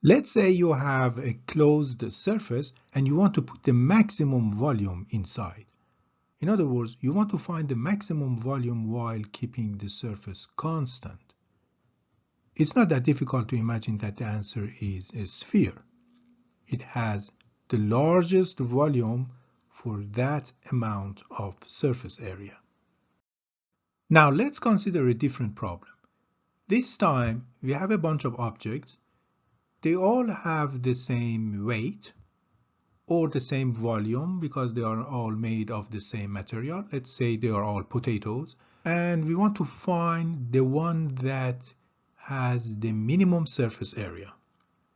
Let's say you have a closed surface and you want to put the maximum volume inside. In other words, you want to find the maximum volume while keeping the surface constant. It's not that difficult to imagine that the answer is a sphere. It has the largest volume for that amount of surface area. Now let's consider a different problem. This time we have a bunch of objects. They all have the same weight or the same volume because they are all made of the same material. Let's say they are all potatoes, and we want to find the one that has the minimum surface area.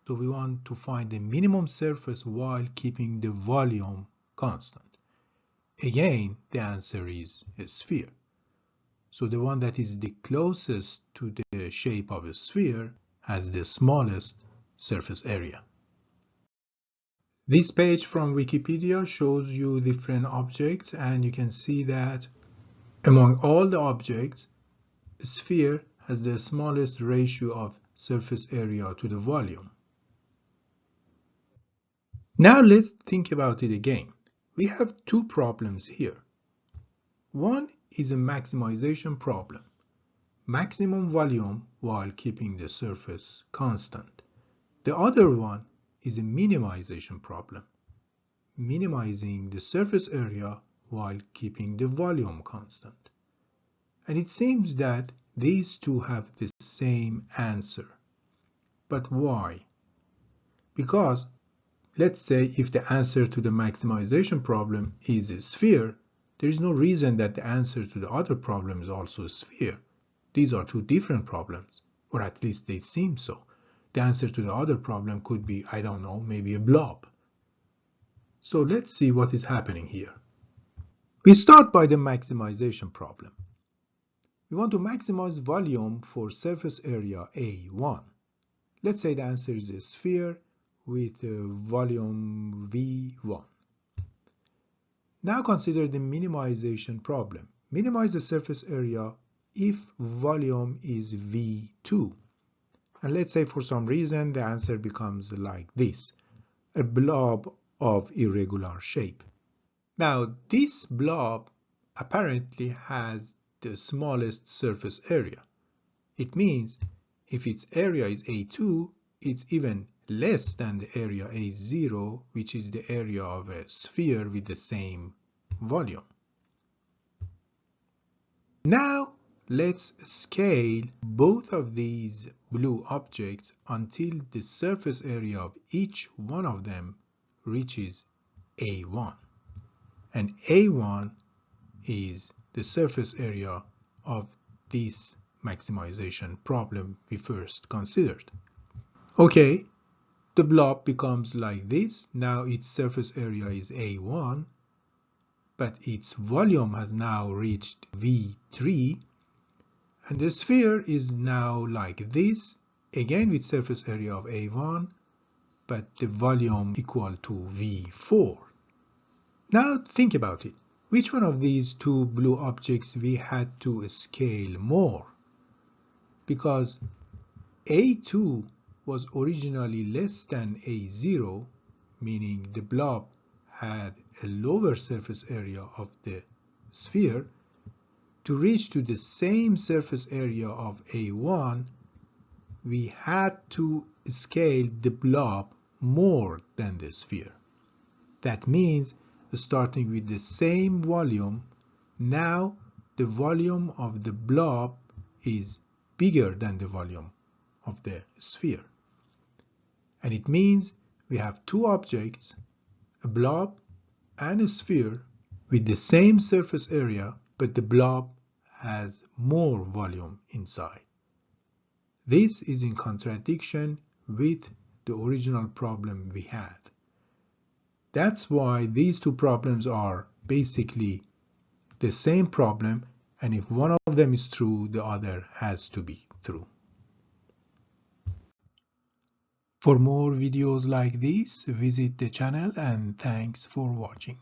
So we want to find the minimum surface while keeping the volume constant. Again, the answer is a sphere. So the one that is the closest to the shape of a sphere has the smallest surface area. This page from Wikipedia shows you different objects, and you can see that among all the objects, a sphere has the smallest ratio of surface area to the volume. Now let's think about it again. We have two problems here. One is a maximization problem. Maximum volume while keeping the surface constant. The other one is a minimization problem. Minimizing the surface area while keeping the volume constant. And it seems that these two have the same answer. But why? Because let's say if the answer to the maximization problem is a sphere, there is no reason that the answer to the other problem is also a sphere. These are two different problems, or at least they seem so. The answer to the other problem could be, I don't know, maybe a blob. So let's see what is happening here. We start by the maximization problem. We want to maximize volume for surface area A1. Let's say the answer is a sphere with a volume V1. Now consider the minimization problem. Minimize the surface area if volume is V2. And let's say for some reason the answer becomes like this, a blob of irregular shape. Now this blob apparently has the smallest surface area. It means if its area is A2, it's even less than the area A0, which is the area of a sphere with the same volume. Now let's scale both of these blue objects until the surface area of each one of them reaches A1. And A1 is the surface area of this maximization problem we first considered. Okay, the blob becomes like this. Now its surface area is A1, but its volume has now reached V3, and the sphere is now like this, again with surface area of A1, but the volume equal to V4. Now think about it. Which one of these two blue objects we had to scale more? Because A2 was originally less than A0, meaning the blob had a lower surface area of the sphere. To reach to the same surface area of A1, we had to scale the blob more than the sphere. That means starting with the same volume, now the volume of the blob is bigger than the volume of the sphere. And it means we have two objects, a blob and a sphere, with the same surface area, but the blob has more volume inside. This is in contradiction with the original problem we had. That's why these two problems are basically the same problem, and if one of them is true, the other has to be true. For more videos like this, visit the channel, and thanks for watching.